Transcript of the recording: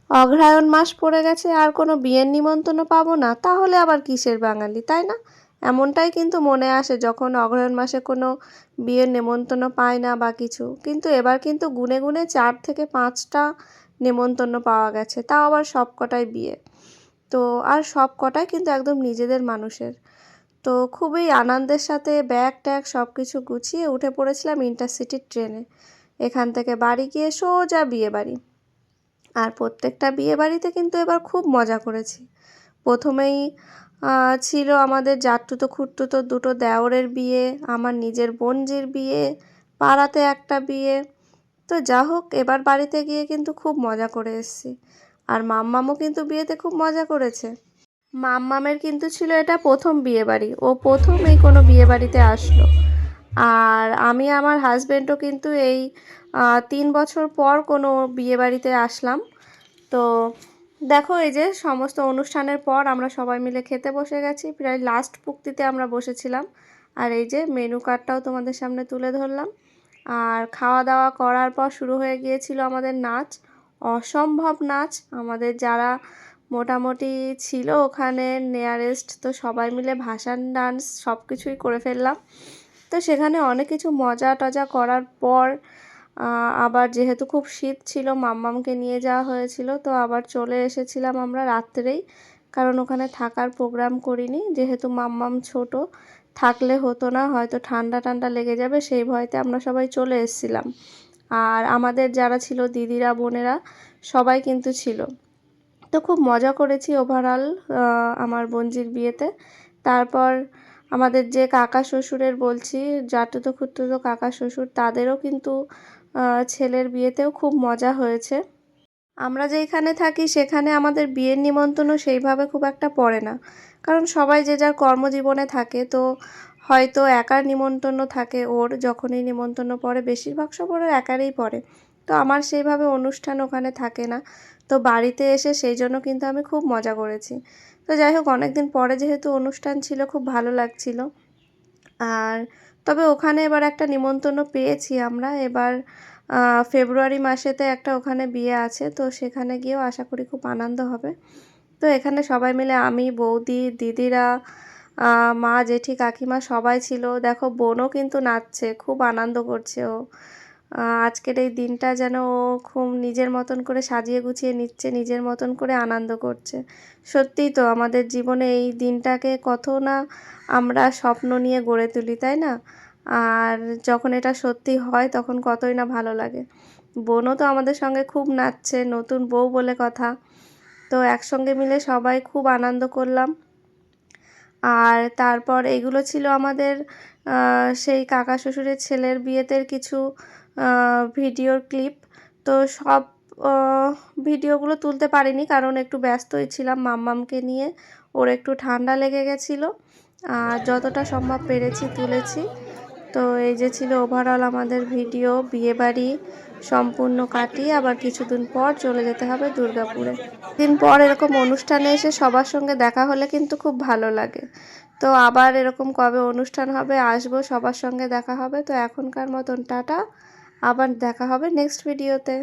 অগ্রহায়ণ মাস পড়ে গেছে আর কোনো বিয়ের নিমন্ত্রণ পাবো না, তাহলে আবার কিসের বাঙালি, তাই না? এমনটাই কিন্তু মনে আসে যখন অগ্রহায়ণ মাসে কোনো বিয়ের নেমন্তন্ন পায় না বা কিছু। কিন্তু এবার কিন্তু গুনে গুনে 4 থেকে 5টা নেমন্তন্ন পাওয়া গেছে, তাও আবার সব কটাই বিয়ে। তো আর সব কটাই কিন্তু একদম নিজেদের মানুষের। তো খুবই আনন্দের সাথে ব্যাগ ট্যাগ সব কিছু গুছিয়ে উঠে পড়েছিলাম ইন্টারসিটির ট্রেনে। এখান থেকে বাড়ি গিয়ে সোজা বিয়ে বাড়ি। আর প্রত্যেকটা বিয়ে বাড়িতে কিন্তু এবার খুব মজা করেছি। প্রথমেই ছিল আমাদের জাট্টুতো খুড়তুতো দুটো দেওরের বিয়ে, আমার নিজের বোনঝির বিয়ে, পাড়াতে একটা বিয়ে। তো যা হোক, এবার বাড়িতে গিয়ে কিন্তু খুব মজা করে এসেছি। আর মাম্মামও কিন্তু বিয়েতে খুব মজা করেছে। মাম্মামের কিন্তু ছিল এটা প্রথম বিয়ে বাড়ি, ও প্রথম এই কোনো বিয়ে বাড়িতে আসলো। আর আমি আমার হাজব্যান্ডও কিন্তু এই 3 বছর পর কোনো বিয়ে বাড়িতে আসলাম। তো দেখো, এই যে সমস্ত অনুষ্ঠানের পর আমরা সবাই মিলে খেতে বসে গেছি, প্রায় লাস্ট পুক্তিতে আমরা বসেছিলাম। আর এই যে মেনু কার্ডটাও তোমাদের সামনে তুলে ধরলাম। আর খাওয়া দাওয়া করার পর শুরু হয়ে গিয়েছিল আমাদের নাচ, অসম্ভব নাচ। আমাদের যারা মোটামুটি ছিল ওখানে নিয়ারেস্ট, তো সবাই মিলে ভাসান ডান্স সব কিছুই করে ফেললাম। তো সেখানে অনেক কিছু মজা টজা করার পর আবার যেহেতু খুব শীত ছিল, মাম্মামকে নিয়ে যাওয়া হয়েছিল, তো আবার চলে এসেছিলাম আমরা রাত্রেই। কারণ ওখানে থাকার প্রোগ্রাম করিনি, যেহেতু মাম্মাম ছোট, থাকলে হতো না, হয়তো ঠান্ডা ঠান্ডা লেগে যাবে, সেই ভয়তে আমরা সবাই চলে এসেছিলাম। আর আমাদের যারা ছিল দিদিরা বোনেরা সবাই কিন্তু ছিল। তো খুব মজা করেছি ওভারঅল আমার বোনজির বিয়েতে। তারপর আমাদের যে কাকা শ্বশুরের বলছি, জাটুতো খুড়তুতো কাকা শ্বশুর, তাদেরও কিন্তু ছেলের বিয়েতেও খুব মজা হয়েছে। আমরা যেইখানে থাকি সেখানে আমাদের বিয়ের নিমন্ত্রণও সেইভাবে খুব একটা পড়ে না, কারণ সবাই যে যার কর্মজীবনে থাকে। তো হয়তো একার নিমন্ত্রণ থাকে, ওর যখনই নিমন্ত্রণ পড়ে বেশিরভাগ সময় ওর একারই পড়ে। তো আমার সেইভাবে অনুষ্ঠান ওখানে থাকে না। তো বাড়িতে এসে সেই জন্য কিন্তু আমি খুব মজা করেছি। তো যাই হোক, অনেক দিন পরে যেহেতু অনুষ্ঠান ছিল, খুব ভালো লাগছিল। আর তবে ওখানে এবার একটা নিমন্ত্রণ পেয়েছি আমরা এবার, ফেব্রুয়ারি মাসেতে একটা ওখানে বিয়ে আছে, তো সেখানে গিয়েও আশা করি খুব আনন্দ হবে। তো এখানে সবাই মিলে আমি, বৌদি, দিদিরা, মা, জেঠি, কাকিমা সবাই ছিল। দেখো, বোনও কিন্তু নাচছে, খুব আনন্দ করছে ও। আজকের এই দিনটা যেন ও খুব নিজের মতন করে সাজিয়ে গুছিয়ে নিচ্ছে, নিজের মতন করে আনন্দ করছে। সত্যিই তো আমাদের জীবনে এই দিনটাকে কত না আমরা স্বপ্ন নিয়ে গড়ে তুলি, তাই না? আর যখন এটা সত্যি হয় তখন কতই না ভালো লাগে। বোনও তো আমাদের সঙ্গে খুব নাচছে, নতুন বউ বলে কথা। তো একসঙ্গে মিলে সবাই খুব আনন্দ করলাম। আর তারপর এগুলো ছিল আমাদের সেই কাকা শ্বশুরের ছেলের বিয়েতের কিছু ভিডিওর ক্লিপ। তো সব ভিডিওগুলো তুলতে পারিনি, কারণ একটু ব্যস্তই ছিলাম মাম্মামকে নিয়ে, ওর একটু ঠান্ডা লেগে গেছিলো। আর যতটা সম্ভব পেরেছি তুলেছি। তো এই যে ছিল ওভারঅল আমাদের ভিডিও। বিয়েবাড়ি সম্পূর্ণ কাটিয়ে আবার কিছুদিন পর চলে যেতে হবে দুর্গাপুরে। দিন পর এরকম অনুষ্ঠানে এসে সবার সঙ্গে দেখা হলে কিন্তু খুব ভালো লাগে। তো আবার এরকম কবে অনুষ্ঠান হবে আসবো, সবার সঙ্গে দেখা হবে। তো এখনকার মতন টাটা, আবার দেখা হবে নেক্সট ভিডিওতে।